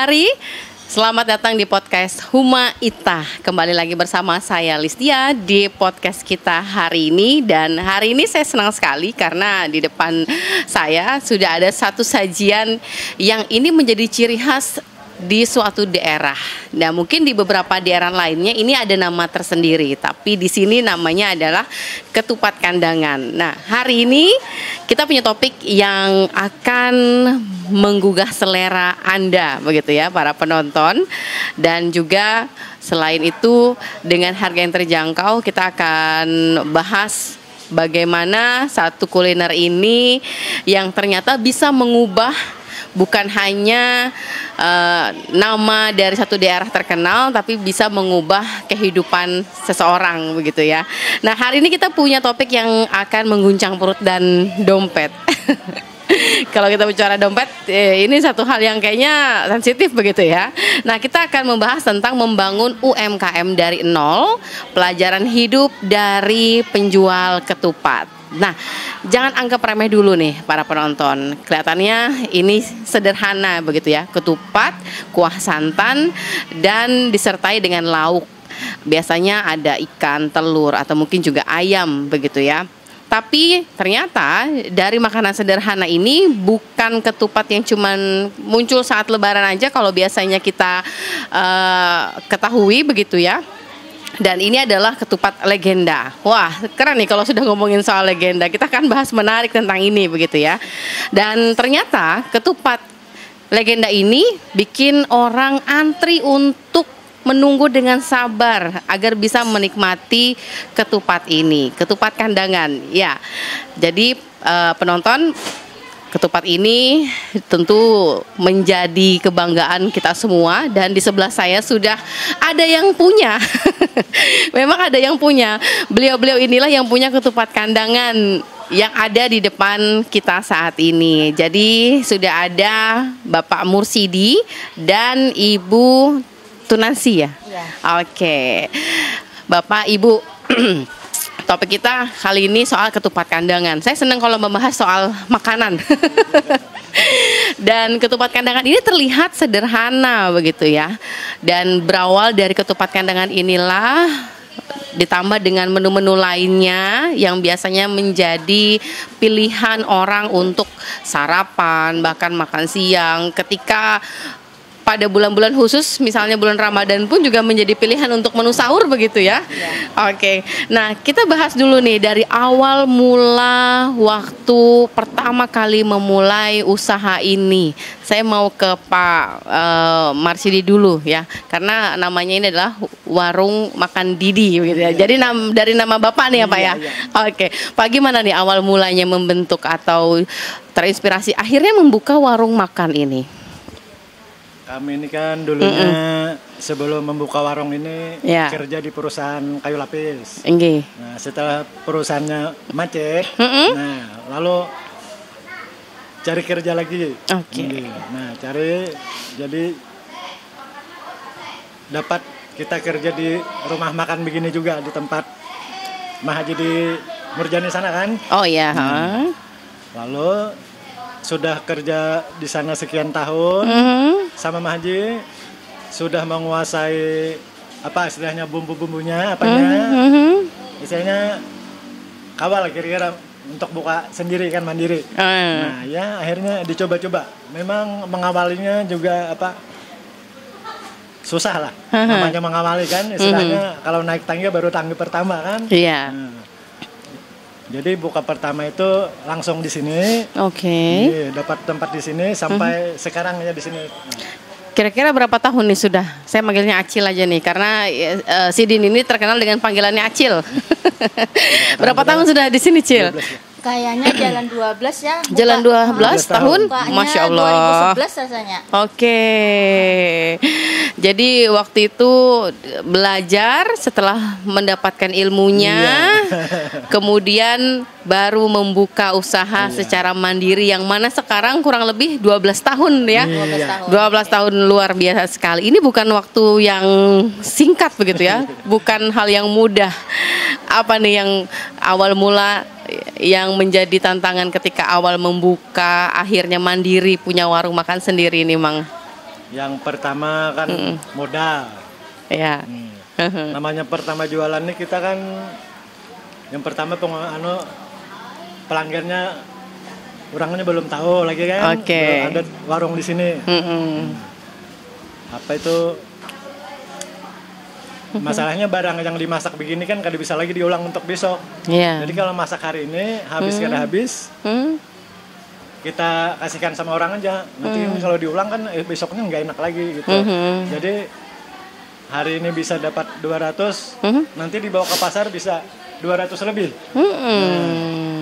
hari. Selamat datang di podcast Huma Ita. Kembali lagi bersama saya Listia di podcast kita hari ini. Dan hari ini saya senang sekali karena di depan saya sudah ada satu sajian yang ini menjadi ciri khas di suatu daerah. Nah, mungkin di beberapa daerah lainnya ini ada nama tersendiri, tapi di sini namanya adalah ketupat kandangan. Nah, hari ini kita punya topik yang akan menggugah selera Anda, begitu ya, para penonton. Dan juga selain itu dengan harga yang terjangkau, kita akan bahas bagaimana satu kuliner ini yang ternyata bisa mengubah bukan hanya nama dari satu daerah terkenal, tapi bisa mengubah kehidupan seseorang, begitu ya. Nah, hari ini kita punya topik yang akan mengguncang perut dan dompet. Kalau kita bicara dompet, ini satu hal yang kayaknya sensitif, begitu ya. Nah, kita akan membahas tentang membangun UMKM dari nol, pelajaran hidup dari penjual ketupat. Nah, jangan anggap remeh dulu nih para penonton. Kelihatannya ini sederhana, begitu ya. Ketupat, kuah santan, dan disertai dengan lauk. Biasanya ada ikan, telur, atau mungkin juga ayam, begitu ya. Tapi ternyata dari makanan sederhana ini bukan ketupat yang cuman muncul saat lebaran aja kalau biasanya kita ketahui, begitu ya. Dan ini adalah ketupat legenda. Wah, keren nih kalau sudah ngomongin soal legenda. Kita akan bahas menarik tentang ini, begitu ya. Dan ternyata ketupat legenda ini bikin orang antri untuk menunggu dengan sabar agar bisa menikmati ketupat ini, ketupat kandangan. Ya, jadi penonton, ketupat ini tentu menjadi kebanggaan kita semua. Dan di sebelah saya sudah ada yang punya. Memang ada yang punya. Beliau-beliau inilah yang punya ketupat kandangan yang ada di depan kita saat ini. Jadi sudah ada Bapak Mursidi dan Ibu Tunansi ya? Ya. Oke. Bapak, Ibu, topik kita kali ini soal ketupat kandangan. Saya senang kalau membahas soal makanan. Dan ketupat kandangan ini terlihat sederhana, begitu ya. Dan berawal dari ketupat kandangan inilah ditambah dengan menu-menu lainnya yang biasanya menjadi pilihan orang untuk sarapan, bahkan makan siang. Ketika pada bulan-bulan khusus, misalnya bulan Ramadan pun juga menjadi pilihan untuk menu sahur, begitu ya. Oke. Nah, kita bahas dulu nih dari awal mula waktu pertama kali memulai usaha ini. Saya mau ke Pak Marsidi dulu ya, karena namanya ini adalah Warung Makan Didi, begitu ya. Jadi dari nama Bapak nih ya, Pak ya. Oke. Pak, gimana nih awal mulanya membentuk atau terinspirasi akhirnya membuka warung makan ini? Kami ini kan dulunya sebelum membuka warung ini kerja di perusahaan kayu lapis. Nah, setelah perusahaannya macet, nah lalu cari kerja lagi. Nah, jadi dapat kita kerja di rumah makan begini juga di tempat Mahaji di Murjani sana kan. Oh iya. Lalu sudah kerja di sana sekian tahun sama Mahaji, sudah menguasai apa istilahnya bumbu-bumbunya, istilahnya kawal kira-kira untuk buka sendiri kan, mandiri. Nah ya akhirnya dicoba-coba. Memang mengawalinya juga susah lah, namanya mengawali kan istilahnya kalau naik tangga baru tangga pertama kan. Iya. Jadi buka pertama itu langsung di sini. Dapat tempat di sini sampai sekarang ya di sini. Kira-kira berapa tahun nih sudah? Saya manggilnya Acil aja nih karena Sidin ini terkenal dengan panggilannya Acil. Berapa tahun sudah di sini, Cil? 12 ya. Kayaknya jalan 12 ya. Jalan 12 tahun? Masya Allah. 2011 rasanya. Jadi waktu itu belajar setelah mendapatkan ilmunya, kemudian baru membuka usaha secara mandiri yang mana sekarang kurang lebih 12 tahun ya. 12 tahun luar biasa sekali. Ini bukan waktu yang singkat, begitu ya. Bukan hal yang mudah. Apa nih yang awal mula yang menjadi tantangan ketika awal membuka, akhirnya mandiri punya warung makan sendiri ini, Mang? Yang pertama kan modal. Ya. Namanya pertama jualan nih kita kan yang pertama pelanggannya orangnya belum tahu lagi kan. Oke. Ada warung di sini. Apa itu? Masalahnya barang yang dimasak begini kan kada bisa lagi diulang untuk besok. Yeah. Jadi kalau masak hari ini habis kada habis, kita kasihkan sama orang aja. Nanti kalau diulang kan besoknya nggak enak lagi gitu. Jadi hari ini bisa dapat 200, nanti dibawa ke pasar bisa 200 lebih.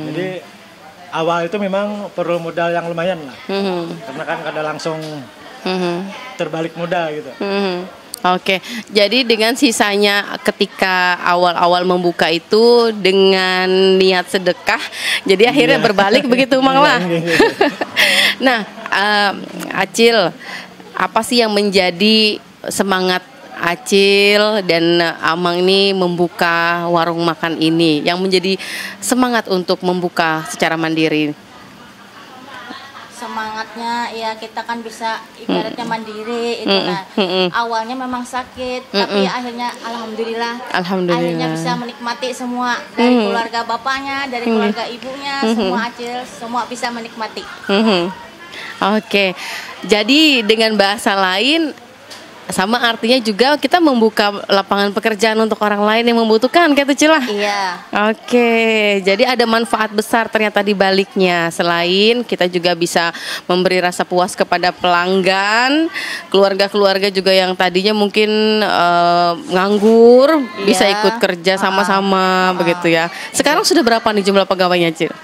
Jadi awal itu memang perlu modal yang lumayan lah. Karena kan kada langsung terbalik modal gitu. Oke, jadi dengan sisanya ketika awal-awal membuka itu dengan niat sedekah, jadi akhirnya berbalik begitu Mang lah. Nah, Acil, apa sih yang menjadi semangat Acil dan Amang ini membuka warung makan ini, yang menjadi semangat untuk membuka secara mandiri? Semangatnya ya kita kan bisa ibaratnya mandiri itu kan. Awalnya memang sakit tapi akhirnya alhamdulillah akhirnya bisa menikmati semua dari keluarga bapaknya, dari keluarga ibunya, semua Acil semua bisa menikmati. Oke. Jadi dengan bahasa lain sama artinya juga kita membuka lapangan pekerjaan untuk orang lain yang membutuhkan, kayak itu Cilah. Iya. Oke, jadi ada manfaat besar ternyata di baliknya. Selain kita juga bisa memberi rasa puas kepada pelanggan, keluarga-keluarga juga yang tadinya mungkin nganggur, bisa ikut kerja sama-sama begitu ya. Sekarang sudah berapa nih jumlah pegawainya, Cil?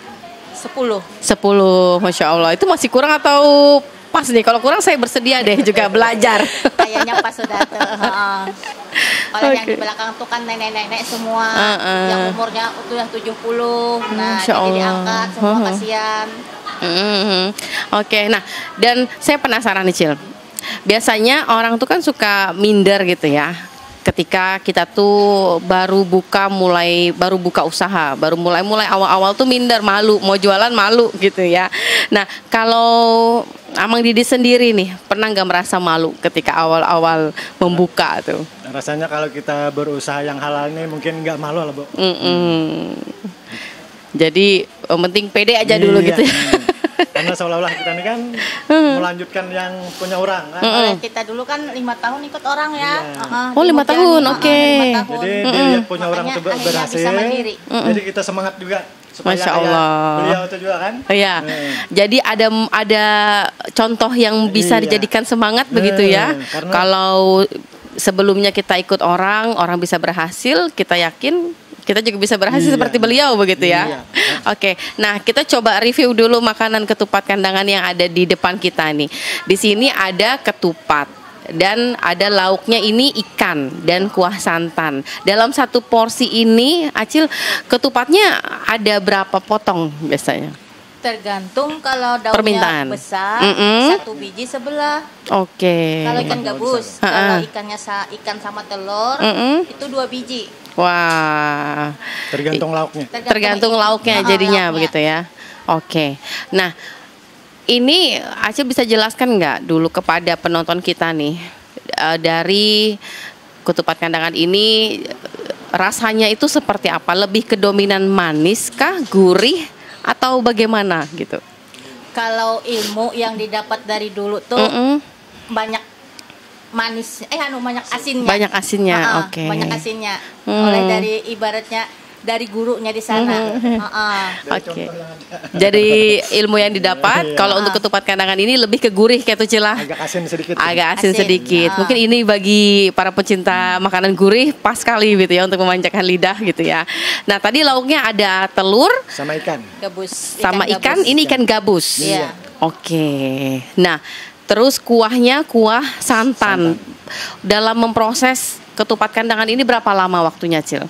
10. 10, Masya Allah. Itu masih kurang atau pas nih? Kalau kurang saya bersedia deh juga belajar. Kayaknya pas sudah tuh. Kalau yang di belakang tuh kan nenek-nenek semua yang umurnya udah 70. Nah, jadi diangkat semua kasihan. Oke, nah dan saya penasaran nih Cil. Biasanya orang tuh kan suka minder gitu ya. Ketika kita tuh baru buka usaha, baru mulai awal-awal tuh minder, malu, mau jualan malu gitu ya. Nah, kalau Amang Didi sendiri nih, pernah nggak merasa malu ketika awal-awal membuka tuh? Rasanya kalau kita berusaha yang halal nih mungkin nggak malu lah, Bu. Jadi penting pede aja dulu gitu ya. Karena seolah-olah kita ini kan melanjutkan yang punya orang kan. Kita dulu kan 5 tahun ikut orang ya. Oh 5 tahun, oke. Jadi dilihat punya orang itu berhasil. Jadi kita semangat juga. Masya Allah. Beliau itu juga kan. Iya. Jadi ada contoh yang bisa dijadikan semangat begitu ya. Kalau sebelumnya kita ikut orang bisa berhasil, kita yakin kita juga bisa berhasil seperti beliau begitu ya. Oke, nah kita coba review dulu makanan ketupat kandangan yang ada di depan kita nih. Di sini ada ketupat dan ada lauknya ini ikan dan kuah santan. Dalam satu porsi ini, Acil, ketupatnya ada berapa potong biasanya? Tergantung kalau daunnya permintaan besar, 1 biji sebelah. Oke. Kalau ikan gabus, kalau ikannya ikan sama telur, itu 2 biji. Wah. Tergantung lauknya. Tergantung lauknya jadinya begitu ya. Oke. Nah, ini Acil bisa jelaskan nggak dulu kepada penonton kita nih dari ketupat kandangan ini rasanya itu seperti apa? Lebih ke dominan manis kah, gurih atau bagaimana gitu? Kalau ilmu yang didapat dari dulu tuh banyak manis, banyak asinnya. Banyak asinnya, oke. Banyak asinnya. Oleh dari ibaratnya dari gurunya di sana. Oke. Jadi ilmu yang didapat kalau untuk ketupat kandangan ini lebih ke gurih kayak tuh Cilah. Agak asin sedikit. Agak asin sedikit. Mungkin ini bagi para pecinta makanan gurih pas sekali gitu ya untuk memanjakan lidah gitu ya. Nah, tadi lauknya ada telur sama ikan. Gabus. Sama ikan, ini ikan gabus. Iya. Oke. Nah, terus kuahnya kuah santan. Dalam memproses ketupat kandangan ini berapa lama waktunya, Cil?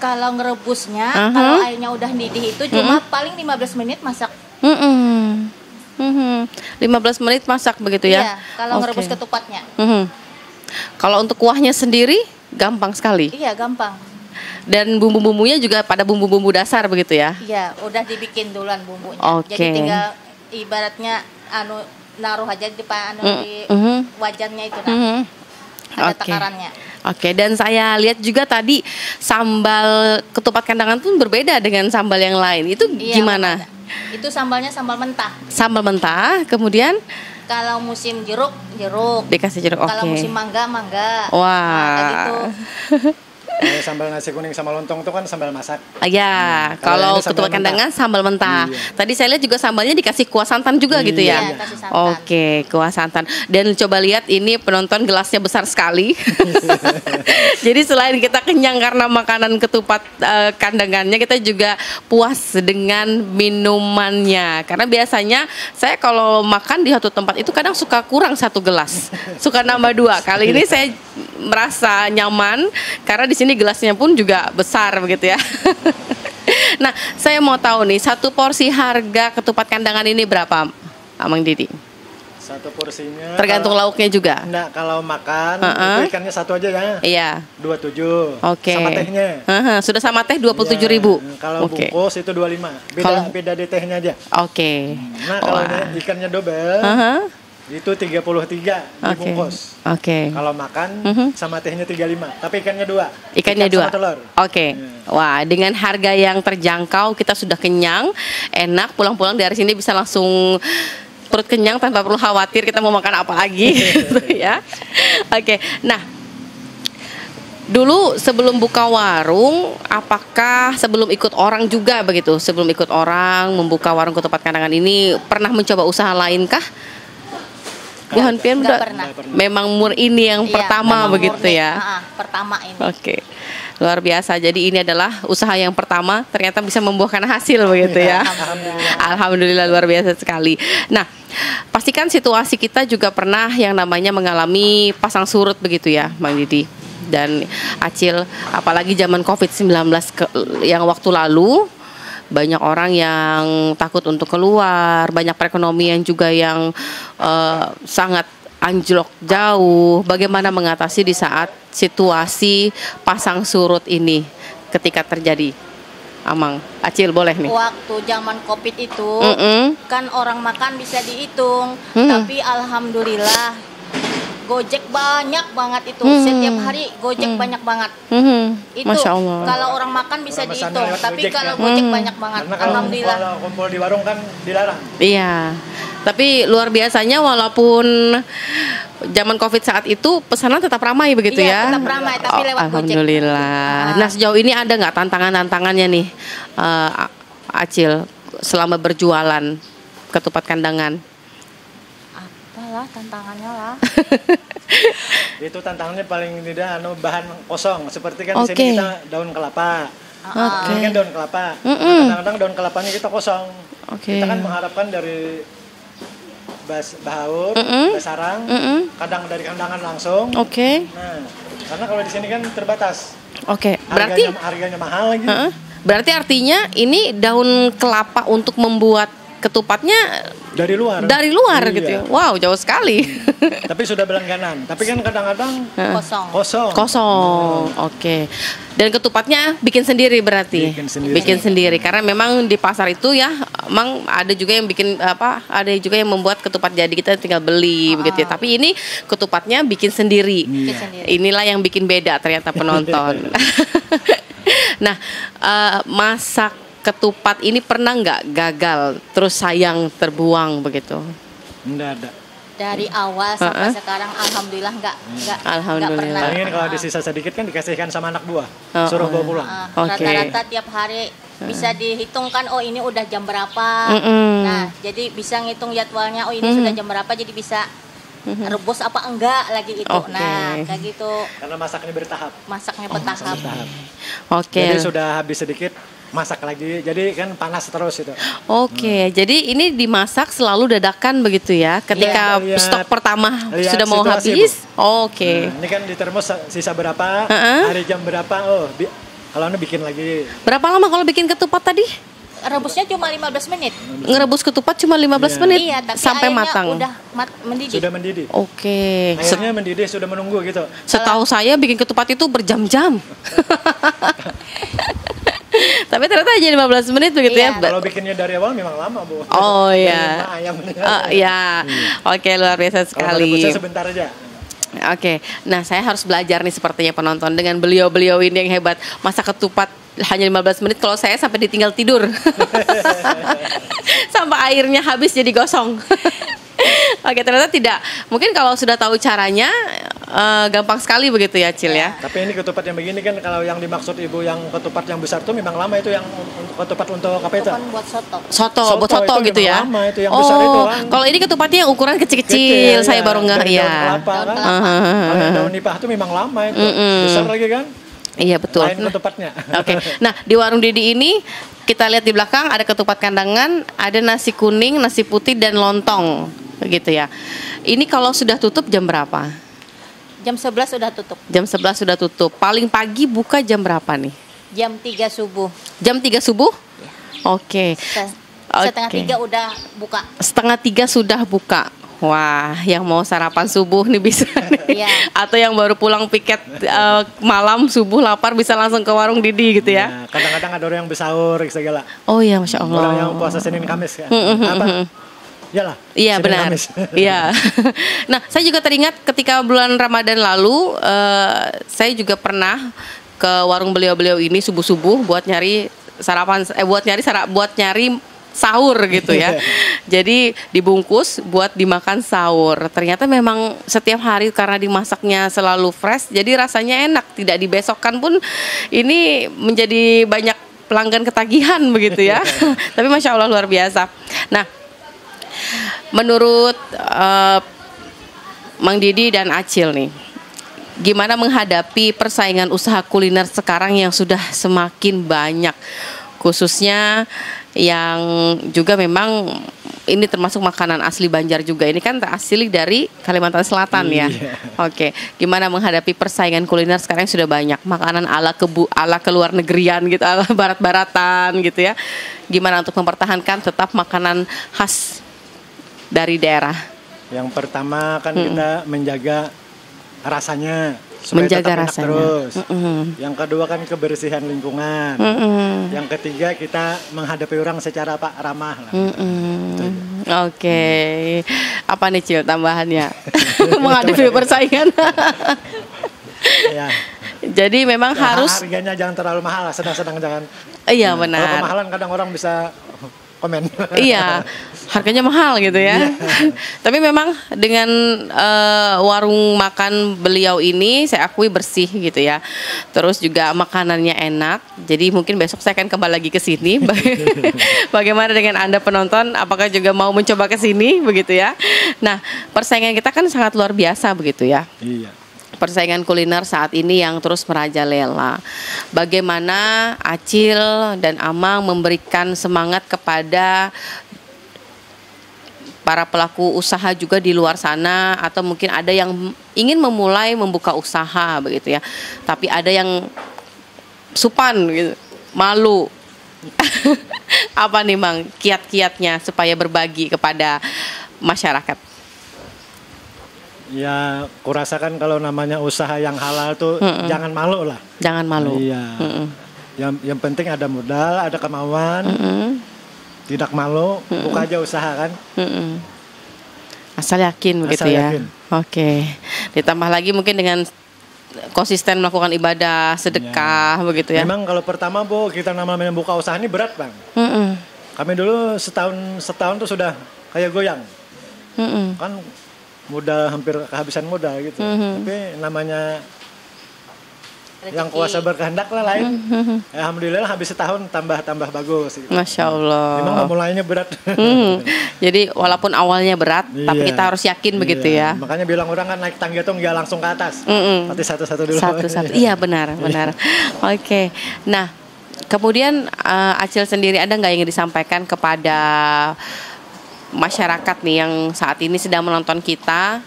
Kalau ngerebusnya, kalau airnya udah mendidih itu cuma paling 15 menit masak. 15 menit masak begitu ya? Iya, kalau ngerebus ketupatnya. Kalau untuk kuahnya sendiri gampang sekali? Iya, gampang. Dan bumbu-bumbunya juga pada bumbu-bumbu dasar begitu ya? Iya, udah dibikin duluan bumbunya. Oke. Jadi tinggal ibaratnya naruh aja di di wajannya itu ada takarannya. Oke, dan saya lihat juga tadi sambal ketupat kandangan pun berbeda dengan sambal yang lain. Itu gimana? Itu sambalnya sambal mentah. Sambal mentah, kemudian kalau musim jeruk dikasih jeruk. Kalau musim mangga Wah. Nah, gitu. Sambal nasi kuning sama lontong itu kan sambal masak. Ya, kalau ketupat kandangan sambal mentah. Tadi saya lihat juga sambalnya dikasih kuah santan juga gitu ya. Iya, kasih santan. Oke, kuah santan. Dan coba lihat ini penonton gelasnya besar sekali. Jadi selain kita kenyang karena makanan ketupat kandangannya, kita juga puas dengan minumannya. Karena biasanya saya kalau makan di satu tempat itu kadang suka kurang 1 gelas, suka nambah 2. Kali ini saya merasa nyaman karena di sini gelasnya pun juga besar begitu ya. Nah, saya mau tahu nih, satu porsi harga ketupat kandangan ini berapa, Amang Didi? Satu porsinya tergantung lauknya juga. Enggak, kalau makan itu ikannya satu aja ya. Iya. 27. Oke. Sama tehnya. Sudah sama teh 27.000. Kalau bungkus itu 25. Beda di tehnya aja. Oke. Nah, kalau ikannya double itu 33 dibungkus. Oke. Kalau makan sama tehnya 35, tapi ikannya 2. Ikannya 2. Sama telur. Oke. Wah, dengan harga yang terjangkau kita sudah kenyang, enak, pulang-pulang dari sini bisa langsung perut kenyang tanpa perlu khawatir kita mau makan apa lagi gitu ya. Oke. Nah, dulu sebelum buka warung, apakah sebelum ikut orang juga begitu? Sebelum ikut orang membuka warung ketupat kandangan ini pernah mencoba usaha lain kah? Bu Hanpian pernah. Memang ini yang pertama begitu murni, ya. Pertama ini. Oke. Luar biasa. Jadi ini adalah usaha yang pertama ternyata bisa membuahkan hasil begitu ya. Alhamdulillah luar biasa sekali. Nah, pastikan situasi kita juga pernah yang namanya mengalami pasang surut begitu ya, Bang Didi dan Acil, apalagi zaman Covid-19 yang waktu lalu. Banyak orang yang takut untuk keluar, banyak perekonomian juga yang sangat anjlok jauh. Bagaimana mengatasi di saat situasi pasang surut ini ketika terjadi? Amang, Acil boleh nih. Waktu zaman Covid itu kan orang makan bisa dihitung, tapi alhamdulillah Gojek banyak banget itu. Setiap hari Gojek banyak banget. Itu Masya Allah. kalau orang makan bisa dihitung, tapi kalau Gojek banyak banget. Karena alhamdulillah. Kalau kumpul di warung kan dilarang. Iya. Tapi luar biasanya walaupun zaman Covid saat itu pesanan tetap ramai begitu ya. Tetap ramai tapi lewat Gojek. Alhamdulillah. Nah, sejauh ini ada nggak tantangannya nih, Acil, selama berjualan ketupat kandangan? Tantangannya lah. Itu tantangannya paling tidak bahan kosong, seperti kan di sini kita daun kelapa. Ini kan daun kelapa. Kadang-kadang daun kelapanya kita kosong. Kita kan mengharapkan dari bahaur, basarang, kadang dari kandangan langsung. Nah, karena kalau di sini kan terbatas. Berarti harganya mahal lagi. Berarti artinya ini daun kelapa untuk membuat ketupatnya dari luar gitu ya. Wow, jauh sekali. Tapi sudah berlangganan. Tapi kan kadang-kadang kosong. Oke. Dan ketupatnya bikin sendiri berarti. Bikin sendiri. Karena memang di pasar itu ya, emang ada juga yang bikin ada juga yang membuat ketupat jadi kita tinggal beli begitu ya. Tapi ini ketupatnya bikin sendiri. Inilah yang bikin beda ternyata penonton. Nah, masak ketupat ini pernah nggak gagal terus sayang terbuang begitu? Nggak ada. Dari awal sampai sekarang alhamdulillah nggak pernah. Paling kalau ada sisa sedikit kan dikasihkan sama anak buah, suruh bawa pulang. Rata-rata tiap hari bisa dihitung kan, oh ini udah jam berapa. Nah, jadi bisa ngitung jadwalnya, oh ini sudah jam berapa, jadi bisa rebus apa enggak lagi itu. Nah, kayak gitu. Karena masaknya bertahap. Jadi sudah habis sedikit masak lagi, jadi kan panas terus itu. Jadi ini dimasak selalu dadakan begitu ya, ketika stok pertama sudah mau habis. Ini kan di termos sisa berapa, hari jam berapa, kalau ini bikin lagi. Berapa lama kalau bikin ketupat tadi? Rebusnya cuma 15 menit. Ngerebus ketupat cuma 15 menit sampai matang. Udah mendidih. Sudah mendidih. Airnya mendidih, sudah menunggu gitu. Setahu saya bikin ketupat itu berjam-jam. Tapi ternyata hanya 15 menit begitu ya. Kalau bikinnya dari awal memang lama, Bu. Oh iya. Iya. Oke, luar biasa sekali. Kalau sebentar aja. Oke, nah saya harus belajar nih sepertinya penonton dengan beliau-beliau ini yang hebat. Masak ketupat hanya 15 menit, kalau saya sampai ditinggal tidur. Sampai airnya habis jadi gosong. Oke, ternyata tidak. Mungkin kalau sudah tahu caranya gampang sekali begitu ya, Cil ya. Tapi ini ketupat yang begini kan, kalau yang dimaksud Ibu yang ketupat yang besar itu memang lama, itu yang ketupat untuk apa itu? Buat buat soto gitu ya. Lama itu yang besar itu kan. Kalau ini ketupatnya yang ukuran kecil-kecil, saya baru nggak ya. Kalau yang daun nipah itu memang lama itu. Besar lagi kan? Iya betul. Lain ketupatnya. Oke. Nah, di warung Didi ini kita lihat di belakang ada ketupat kandangan, ada nasi kuning, nasi putih dan lontong. Begitu ya. Ini kalau sudah tutup jam berapa? Jam 11 sudah tutup. Jam 11 sudah tutup. Paling pagi buka jam berapa nih? Jam 3 subuh. Jam 3 subuh? Ya. Oke. Setengah 3 udah buka. Setengah 3 sudah buka. Wah, yang mau sarapan subuh nih bisa nih. Iya. Atau yang baru pulang piket malam subuh lapar bisa langsung ke warung Didi gitu ya. Kadang-kadang ada orang yang bersahur segala. Oh iya, Masya Allah. Orang yang puasa Senin Kamis kan. Apa? Iyalah. Iya benar. Iya. Nah, saya juga teringat ketika bulan Ramadan lalu, saya juga pernah ke warung beliau-beliau ini subuh-subuh buat nyari sarapan, buat nyari sahur gitu ya. Jadi dibungkus buat dimakan sahur. Ternyata memang setiap hari karena dimasaknya selalu fresh, jadi rasanya enak. Tidak dibesokkan pun ini menjadi banyak pelanggan ketagihan begitu ya. Tapi Masya Allah luar biasa. Nah, menurut Mang Didi dan Acil nih, gimana menghadapi persaingan usaha kuliner sekarang yang sudah semakin banyak, khususnya yang juga memang ini termasuk makanan asli Banjar juga. Ini kan asli dari Kalimantan Selatan ya. Oke, gimana menghadapi persaingan kuliner sekarang yang sudah banyak, makanan ala keluar negerian gitu, ala barat-baratan gitu ya. Gimana untuk mempertahankan tetap makanan khas dari daerah? Yang pertama kan kita menjaga rasanya, supaya menjaga tetap rasanya terus. Yang kedua kan kebersihan lingkungan. Yang ketiga kita menghadapi orang secara ramah lah. Oke. Apa nih Cil tambahannya? Menghadapi persaingan. Ya. Jadi memang harus harganya jangan terlalu mahal, sedang-sedang jangan. Iya benar. Kalau kemahalan kadang orang bisa komen. Iya, harganya mahal gitu ya. Tapi memang dengan warung makan beliau ini saya akui bersih gitu ya. Terus juga makanannya enak. Jadi mungkin besok saya akan kembali lagi ke sini. Bagaimana dengan Anda penonton? Apakah juga mau mencoba ke sini begitu ya? Nah, persaingan kita kan sangat luar biasa begitu ya. Iya. Persaingan kuliner saat ini yang terus merajalela. Bagaimana Acil dan Amang memberikan semangat kepada para pelaku usaha juga di luar sana, atau mungkin ada yang ingin memulai membuka usaha begitu ya, tapi ada yang supan gitu, malu. Apa nih Mang kiat-kiatnya supaya berbagi kepada masyarakat? Ya, kurasakan kalau namanya usaha yang halal tuh jangan malu lah. Jangan malu. Iya. Yang penting ada modal, ada kemauan. Tidak malu, buka aja usaha kan. Asal yakin begitu ya. Yakin. Oke. Ditambah lagi mungkin dengan konsisten melakukan ibadah, sedekah begitu ya. Memang kalau pertama Bu, kita namanya buka usaha ini berat Bang. Kami dulu setahun tuh sudah kayak goyang. Kan modal hampir kehabisan modal gitu. Tapi namanya rezeki. Yang kuasa berkehendak lah lain. Alhamdulillah habis setahun tambah bagus gitu. Masya Allah. Memang mulainya berat. Jadi walaupun awalnya berat, tapi kita harus yakin begitu ya. Makanya bilang orang kan naik tangga tuh nggak langsung ke atas. Tapi satu-satu dulu. Satu-satu. Iya benar. Oke. Nah, kemudian Acil sendiri ada nggak yang disampaikan kepada masyarakat nih yang saat ini sedang menonton kita,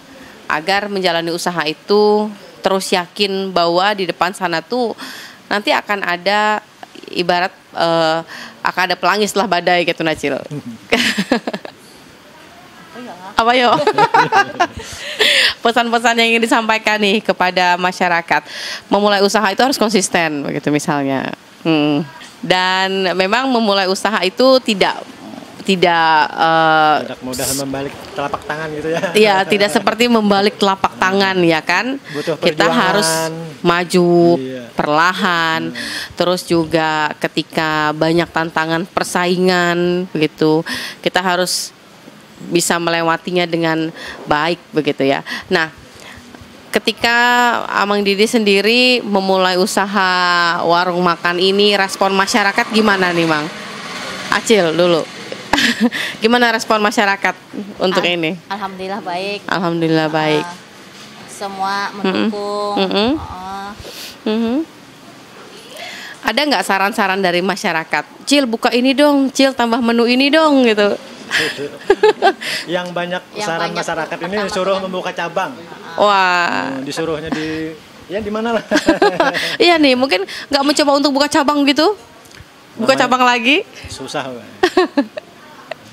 agar menjalani usaha itu terus yakin bahwa di depan sana tuh nanti akan ada ibarat akan ada pelangi setelah badai gitu Nacil. Apa yo? Pesan-pesan yang ingin disampaikan nih kepada masyarakat, memulai usaha itu harus konsisten begitu misalnya. Dan memang memulai usaha itu tidak mudah membalik telapak tangan gitu ya. Iya, tidak seperti membalik telapak tangan ya kan. Butuh kita harus maju perlahan. Terus juga ketika banyak tantangan persaingan begitu, kita harus bisa melewatinya dengan baik begitu ya. Nah, ketika Amang Didi sendiri memulai usaha warung makan ini, respon masyarakat gimana nih, Mang? Acil dulu. Gimana respon masyarakat untuk ini? Alhamdulillah baik. Alhamdulillah baik. Semua mendukung. Ada nggak saran-saran dari masyarakat? Cil buka ini dong, Cil tambah menu ini dong gitu. Yang banyak saran masyarakat ini disuruh membuka cabang. Wah. Disuruhnya di mana lah. Iya nih, mungkin nggak mencoba untuk buka cabang gitu? Buka cabang lagi? Susah.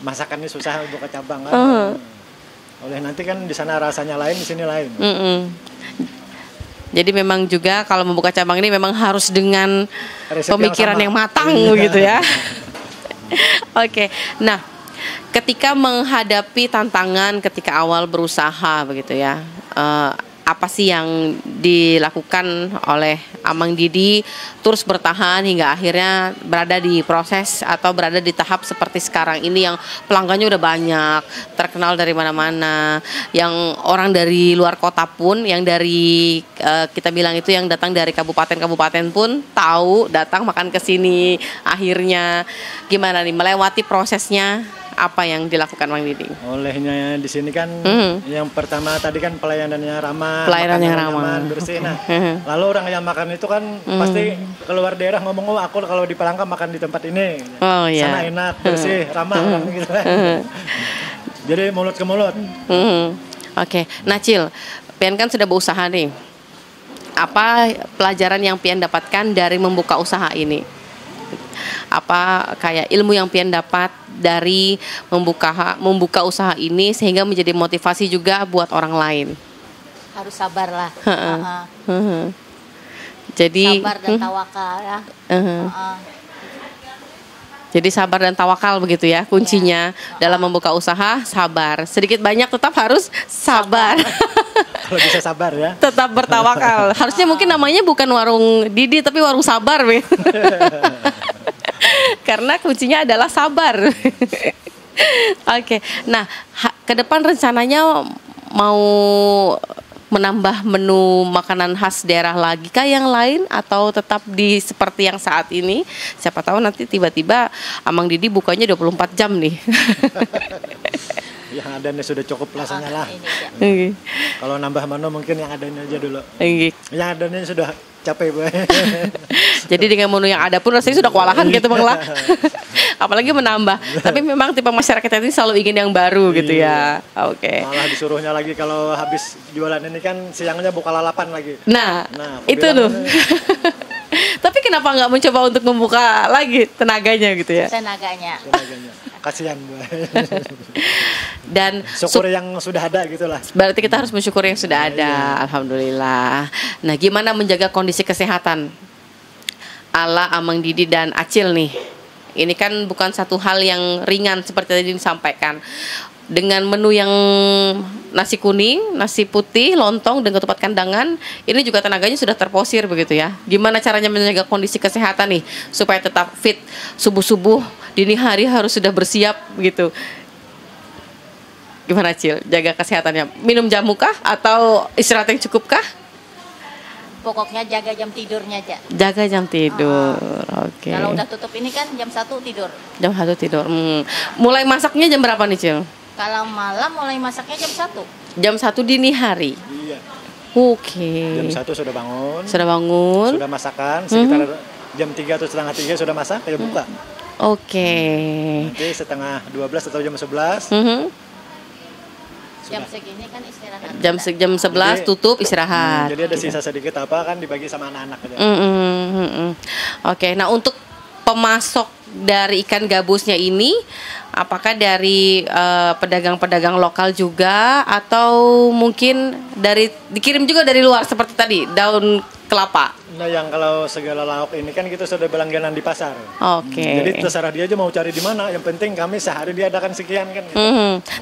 Masakannya susah buka cabang kan. Oleh nanti kan di sana rasanya lain, di sini lain. Jadi memang juga kalau membuka cabang ini memang harus dengan resep pemikiran yang matang gitu ya. Oke. Nah, ketika menghadapi tantangan ketika awal berusaha begitu ya, apa sih yang dilakukan oleh Amang Didi terus bertahan hingga akhirnya berada di proses atau berada di tahap seperti sekarang ini yang pelanggannya udah banyak, terkenal dari mana-mana, yang orang dari luar kota pun, yang dari kita bilang itu yang datang dari kabupaten-kabupaten pun tahu, datang makan ke sini. Akhirnya gimana nih melewati prosesnya? Apa yang dilakukan Mang Didi? Olehnya di sini kan yang pertama tadi kan pelayanannya ramah, pelayanannya ramah, bersih. Nah, lalu orang yang makan itu kan pasti keluar daerah ngomong, aku kalau di Palangka makan di tempat ini, sana enak, bersih, ramah, gitu. Jadi mulut ke mulut. Oke. Nah, Cil, Pian kan sudah berusaha nih. Apa pelajaran yang Pian dapatkan dari membuka usaha ini? Apa kayak ilmu yang Pian dapat dari membuka usaha ini sehingga menjadi motivasi juga buat orang lain? Harus sabar lah. Jadi sabar dan tawakal ya. Jadi sabar dan tawakal begitu ya kuncinya dalam membuka usaha. Sabar, sedikit banyak tetap harus sabar. Kalau bisa sabar ya. Tetap bertawakal. Harusnya mungkin namanya bukan warung Didi tapi warung sabar. Karena kuncinya adalah sabar. Oke. Nah, ke depan rencananya mau menambah menu makanan khas daerah lagi kah yang lain atau tetap di seperti yang saat ini? Siapa tahu nanti tiba-tiba Amang Didi bukanya 24 jam nih. Yang adanya sudah cukup rasanya lah. Kalau nambah menu mungkin yang adanya aja dulu. Yang adanya sudah capek. Jadi dengan menu yang ada pun rasanya sudah kewalahan gitu Bang lah. Apalagi menambah. Tapi memang tipe masyarakat ini selalu ingin yang baru gitu ya. Oke. Malah disuruhnya lagi kalau habis jualan ini kan siangnya buka lalapan lagi. Nah itu tuh. Tapi kenapa nggak mencoba untuk membuka lagi tenaganya gitu ya? Tenaganya. Kasihan. Dan syukur yang sudah ada gitulah. Berarti kita harus mensyukur yang sudah ada. Alhamdulillah. Nah, gimana menjaga kondisi kesehatan ala Amang Didi dan Acil nih? Ini kan bukan satu hal yang ringan seperti tadi disampaikan. Dengan menu yang nasi kuning, nasi putih, lontong dan ketupat kandangan, ini juga tenaganya sudah terposir begitu ya. Gimana caranya menjaga kondisi kesehatan nih supaya tetap fit? Subuh-subuh dini hari harus sudah bersiap gitu. Gimana Cil? Jaga kesehatannya. Minum jamu kah atau istirahat yang cukup kah? Pokoknya jaga jam tidurnya aja. Jaga jam tidur. Oke. Kalau udah tutup ini kan jam 1 tidur. Jam 1 tidur. Mulai masaknya jam berapa nih Cil? Kalau malam mulai masaknya jam 1. Jam 1 dini hari. Iya. Oke. Jam 1 sudah bangun. Sudah bangun. Sudah masakan sekitar jam 3 atau setengah 3 sudah masak, ya buka. Oke. Nanti setengah 12 atau jam 11. Jam segini kan istirahat. Jam 11 tutup istirahat. Jadi ada sisa sedikit apa kan dibagi sama anak-anak aja. Oke. Nah, untuk pemasok dari ikan gabusnya ini apakah dari pedagang-pedagang lokal juga atau mungkin dikirim juga dari luar seperti tadi daun kelapa. Nah, yang kalau segala lauk ini kan kita sudah berlangganan di pasar. Oke. Jadi terserah dia aja mau cari di mana. Yang penting kami sehari diadakan sekian kan. Gitu.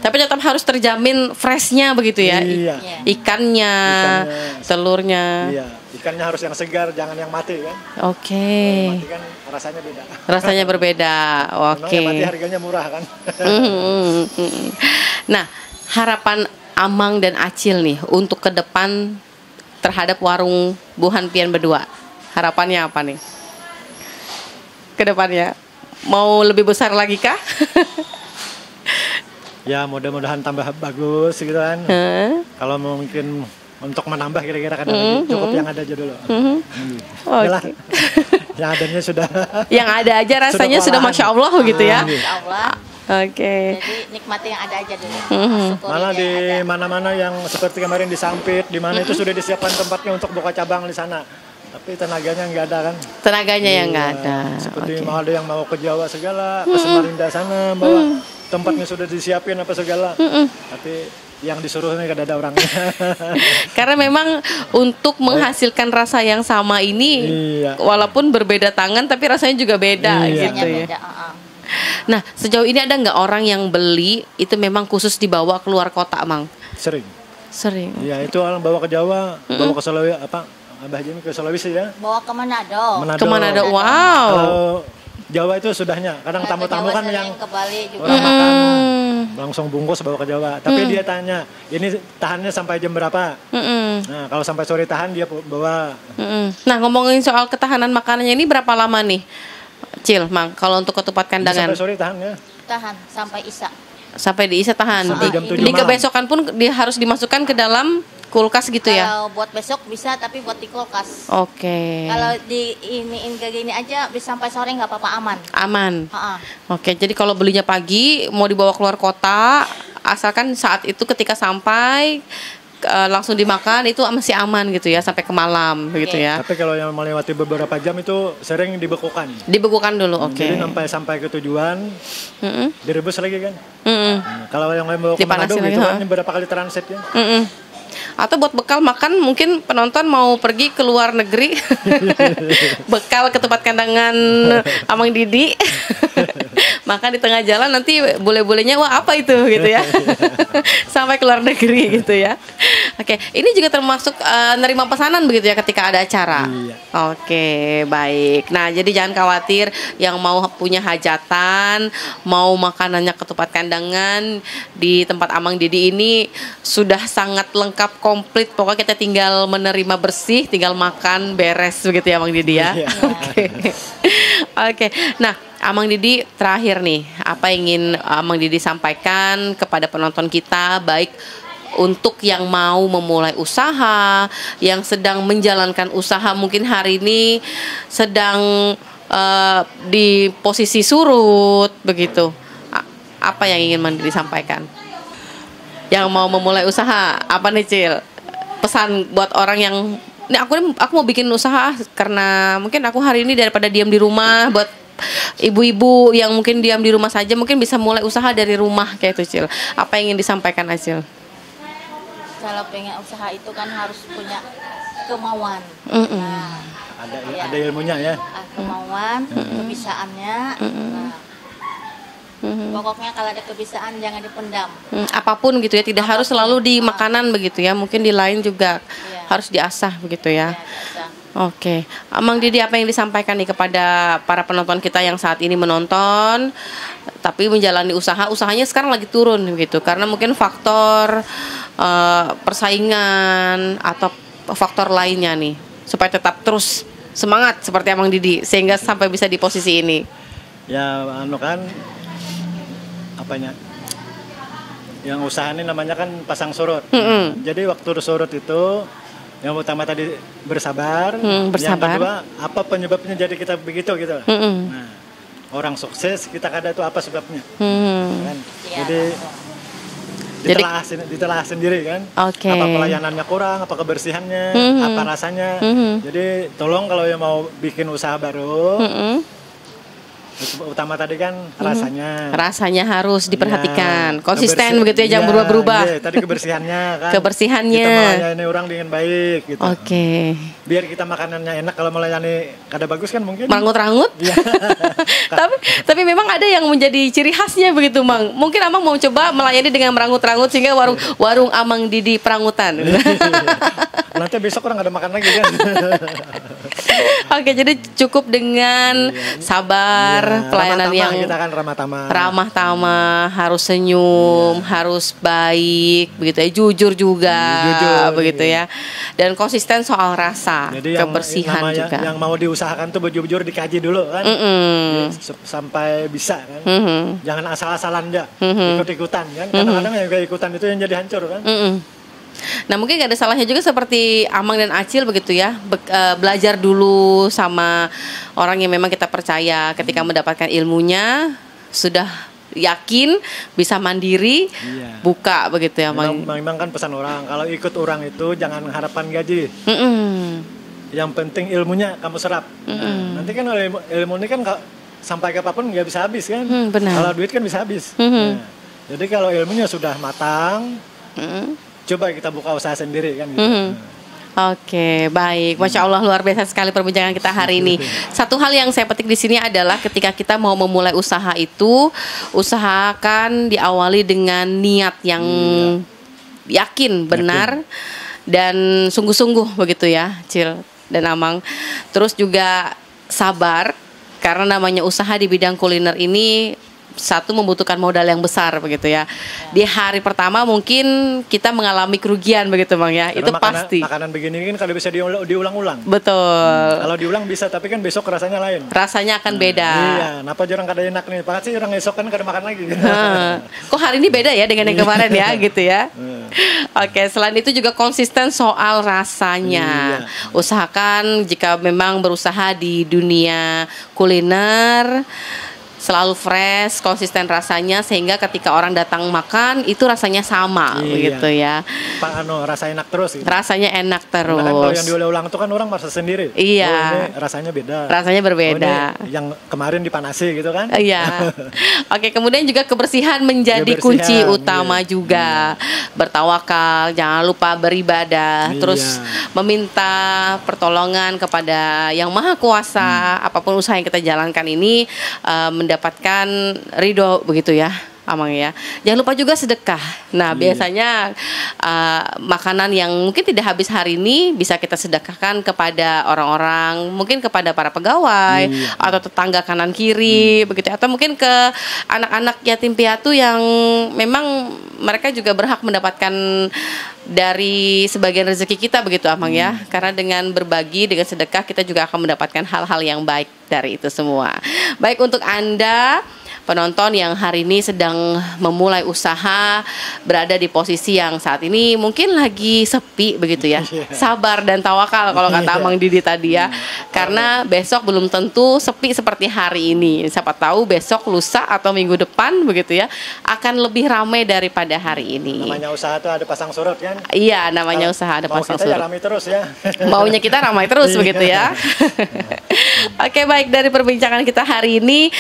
Tapi tetap harus terjamin freshnya begitu ya. Iya. Ikannya, telurnya. Iya. Ikannya harus yang segar, jangan yang mati kan. Oke. Mati kan rasanya beda. Rasanya berbeda. Oke. Yang mati harganya murah kan. Nah, harapan Amang dan Acil nih untuk ke depan terhadap warung Bu Hanpian berdua, harapannya apa nih? Kedepannya mau lebih besar lagi kah? Ya mudah-mudahan tambah bagus gitu kan. Kalau mungkin untuk menambah kira-kira kan cukup yang ada aja dulu. Okay. Yang adanya sudah. Yang ada aja rasanya sudah masya Allah gitu ya. Masya Allah. Oke. Jadi nikmati yang ada aja dulu. Malah di mana-mana yang seperti kemarin di Sampit, di mana itu sudah disiapkan tempatnya untuk buka cabang di sana. Tapi tenaganya nggak ada kan? Tenaganya yang nggak ada. Seperti mau ada yang mau ke Jawa segala, ke Samarinda sana, bawa tempatnya sudah disiapin apa segala. Tapi yang disuruh ini nggak ada orangnya. Karena memang untuk menghasilkan rasa yang sama ini, walaupun berbeda tangan, tapi rasanya juga beda gitu ya. Nah, sejauh ini ada nggak orang yang beli itu memang khusus dibawa keluar kota, Mang? Sering. Ya itu orang bawa ke Jawa, bawa ke Sulawesi Abah Jimmy ke Sulawesi ya. Bawa ke Manado. Ke Manado. Wow. Kalau Jawa itu sudahnya. Kadang tamu-tamu kan yang ke Bali juga. Orang makan langsung bungkus bawa ke Jawa. Tapi dia tanya, ini tahannya sampai jam berapa? Nah, kalau sampai sore tahan dia bawa. Nah, ngomongin soal ketahanan makanannya ini berapa lama nih? Cil, Mang, kalau untuk ketupat kandangan. Sampai sore tahan ya. Tahan sampai Isya. Sampai di Isya tahan. Sampai jam 7 di kebesokan pun dia harus dimasukkan ke dalam kulkas gitu ya. Kalau buat besok bisa, tapi buat di kulkas. Oke. Kalau di iniin kayak gini aja bisa sampai sore nggak apa-apa, aman. Oke, jadi kalau belinya pagi mau dibawa keluar kota, asalkan saat itu ketika sampai langsung dimakan itu masih aman gitu ya sampai ke malam begitu ya. Tapi kalau yang melewati beberapa jam itu sering dibekukan. Dibekukan dulu, oke. Jadi sampai ke tujuan direbus lagi kan. Kalau yang mau ke Manado gitu kan berapa kali transit ya. Atau buat bekal makan mungkin penonton mau pergi ke luar negeri bekal ketupat kandangan Amang Didi makan di tengah jalan nanti bule-bulenya wah apa itu gitu ya sampai ke luar negeri gitu ya. Oke, ini juga termasuk nerima pesanan begitu ya ketika ada acara. Oke, baik. Nah, jadi jangan khawatir yang mau punya hajatan, mau makanannya ketupat kandangan di tempat Amang Didi ini sudah sangat lengkap komplit. Pokoknya kita tinggal menerima bersih, tinggal makan beres begitu ya Amang Didi ya. Oke. Nah, Amang Didi terakhir nih, apa yang ingin Amang Didi sampaikan kepada penonton kita, baik untuk yang mau memulai usaha, yang sedang menjalankan usaha mungkin hari ini sedang di posisi surut begitu. Apa yang ingin Amang Didi sampaikan? Yang mau memulai usaha, apa nih Cil? Pesan buat orang yang aku mau bikin usaha karena mungkin aku hari ini daripada diam di rumah, buat ibu-ibu yang mungkin diam di rumah saja mungkin bisa mulai usaha dari rumah kayak itu Cil. Apa yang ingin disampaikan Acil? Kalau pengen usaha itu kan harus punya kemauan. Nah, ada ilmunya ya. Kemauan, kebisaannya. Pokoknya kalau ada kebiasaan jangan dipendam. Apapun gitu ya, tidak harus selalu di makanan begitu ya, mungkin di lain juga harus diasah begitu ya. Oke, Amang Didi apa yang disampaikan nih kepada para penonton kita yang saat ini menonton tapi menjalani usahanya sekarang lagi turun gitu karena mungkin faktor persaingan atau faktor lainnya nih supaya tetap terus semangat seperti Amang Didi sehingga sampai bisa di posisi ini. Ya kan apanya? Yang usaha ini namanya kan pasang surut. Jadi waktu surut itu yang utama tadi bersabar. Yang kedua apa penyebabnya jadi kita begitu gitu. Nah, orang sukses kita kada itu apa sebabnya. Kan? Jadi ditelaah sendiri kan. Apa pelayanannya kurang, apa kebersihannya, apa rasanya. Jadi tolong kalau yang mau bikin usaha baru Utama tadi kan rasanya. Rasanya harus diperhatikan, konsisten begitu ya, jangan berubah-berubah. Iya, tadi kebersihannya kan. Kebersihannya. Kita melayani orang dengan baik gitu. Oke. Biar kita makanannya enak, kalau melayani kada bagus kan mungkin. Merangut-rangut. Iya. tapi memang ada yang menjadi ciri khasnya begitu, Mang. Mungkin Amang mau coba melayani dengan merangut-rangut sehingga warung Amang Didi Perangutan. Nanti besok orang ada makan lagi kan. Oke, jadi cukup dengan sabar, pelayanan yang kita kan ramah tamah, harus senyum, harus baik, begitu ya, jujur juga, begitu ya, dan konsisten soal rasa, jadi kebersihan yang juga. Yang mau diusahakan tuh jujur dikaji dulu kan, sampai bisa kan, jangan asal-asalan aja, ikut-ikutan kan, kadang-kadang yang kayak ikutan itu yang jadi hancur kan. Nah, mungkin gak ada salahnya juga seperti Amang dan Acil begitu ya, belajar dulu sama orang yang memang kita percaya. Ketika mendapatkan ilmunya sudah yakin bisa mandiri, buka begitu ya, Mang. Memang kan pesan orang, kalau ikut orang itu jangan harapan gaji. Yang penting ilmunya kamu serap. Nanti kan ilmu ini kan sampai kapanpun nggak bisa habis kan. Kalau duit kan bisa habis. Jadi kalau ilmunya sudah matang, coba kita buka usaha sendiri kan gitu. Oke, baik. Masya Allah, luar biasa sekali perbincangan kita hari ini. Satu hal yang saya petik di sini adalah ketika kita mau memulai usaha itu, usahakan diawali dengan niat yang yakin, benar, dan sungguh-sungguh begitu ya, Cil dan Amang. Terus juga sabar, karena namanya usaha di bidang kuliner ini satu membutuhkan modal yang besar begitu ya. Di hari pertama mungkin kita mengalami kerugian begitu, Bang ya. Karena itu pasti. Makanan begini kan kalau bisa diulang-ulang. Betul. Kalau diulang bisa, tapi kan besok rasanya lain. Rasanya akan beda. Iya, kenapa jarang kada enak nih? Pasti orang esok kan kada makan lagi. Kok hari ini beda ya dengan yang kemarin ya gitu ya. Oke, selain itu juga konsisten soal rasanya. Usahakan jika memang berusaha di dunia kuliner selalu fresh, konsisten rasanya sehingga ketika orang datang makan itu rasanya sama begitu ya. Rasa enak terus gitu. Rasanya enak terus. Nah, kalau yang diulang-ulang itu kan orang merasa sendiri. Iya. Ini rasanya beda. Rasanya berbeda. Yang kemarin dipanasi gitu kan. Iya. Oke, kemudian juga kebersihan menjadi kunci utama juga. Bertawakal, jangan lupa beribadah, terus meminta pertolongan kepada Yang Maha Kuasa. Apapun usaha yang kita jalankan ini mendapatkan ridho begitu ya, Amang ya. Jangan lupa juga sedekah. Nah, biasanya makanan yang mungkin tidak habis hari ini bisa kita sedekahkan kepada orang-orang, mungkin kepada para pegawai atau tetangga kanan kiri begitu, atau mungkin ke anak-anak yatim piatu yang memang mereka juga berhak mendapatkan dari sebagian rezeki kita begitu, Amang ya. Karena dengan berbagi, dengan sedekah, kita juga akan mendapatkan hal-hal yang baik dari itu semua. Baik, untuk Anda penonton yang hari ini sedang memulai usaha, berada di posisi yang saat ini mungkin lagi sepi begitu ya. Sabar dan tawakal kalau kata Amang Didi tadi ya. Karena besok belum tentu sepi seperti hari ini. Siapa tahu besok, lusa atau minggu depan begitu ya, akan lebih ramai daripada hari ini. Namanya usaha tuh ada pasang surut kan? Iya, namanya usaha ada pasang surut. Mau kita ramai terus ya. Maunya kita ramai terus begitu ya. Oke, baik, dari perbincangan kita hari ini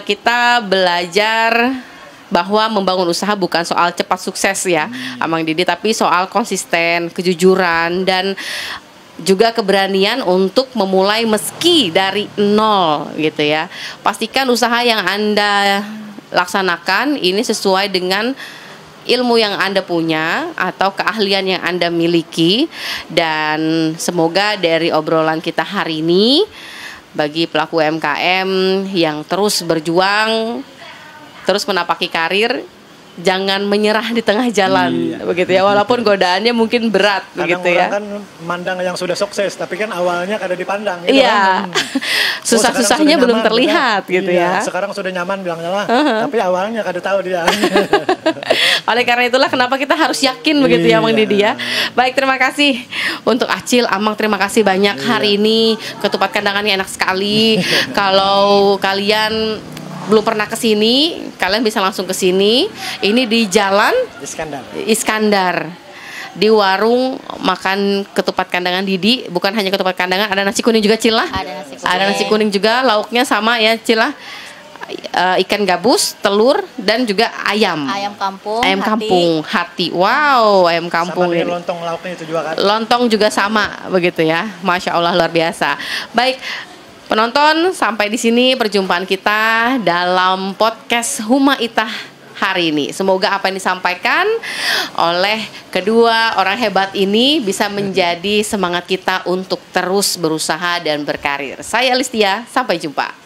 kita belajar bahwa membangun usaha bukan soal cepat sukses ya, Amang Didi, tapi soal konsisten, kejujuran, dan juga keberanian untuk memulai meski dari nol gitu ya. Pastikan usaha yang Anda laksanakan ini sesuai dengan ilmu yang Anda punya atau keahlian yang Anda miliki. Dan semoga dari obrolan kita hari ini, bagi pelaku UMKM yang terus berjuang, terus menapaki karir, jangan menyerah di tengah jalan begitu ya, walaupun godaannya mungkin berat. Kadang begitu ya. Orang kan mandang yang sudah sukses, tapi kan awalnya kada dipandang gitu kan. Susah-susahnya belum terlihat gitu ya. Sekarang sudah nyaman bilangnya lah, tapi awalnya kada tahu dia. Oleh karena itulah kenapa kita harus yakin begitu ya, Mang Didi ya. Baik, terima kasih untuk Acil, Amang, terima kasih banyak hari ini. Ketupat kandangannya enak sekali. Kalau kalian belum pernah ke sini, kalian bisa langsung ke sini. Ini di Jalan Iskandar. Di warung makan ketupat kandangan Didi. Bukan hanya ketupat kandangan, ada nasi kuning juga, Cil lah. Ada nasi kuning juga, lauknya sama ya, Cil lah. ikan gabus, telur, dan juga ayam. Ayam kampung. Ayam kampung, hati. Wow, ayam kampung sama ini. Lontong lauknya itu juga kan. Lontong juga sama begitu ya. Masya Allah luar biasa. Baik. Penonton, sampai di sini perjumpaan kita dalam podcast Huma Itah hari ini. Semoga apa yang disampaikan oleh kedua orang hebat ini bisa menjadi semangat kita untuk terus berusaha dan berkarir. Saya Listia, sampai jumpa.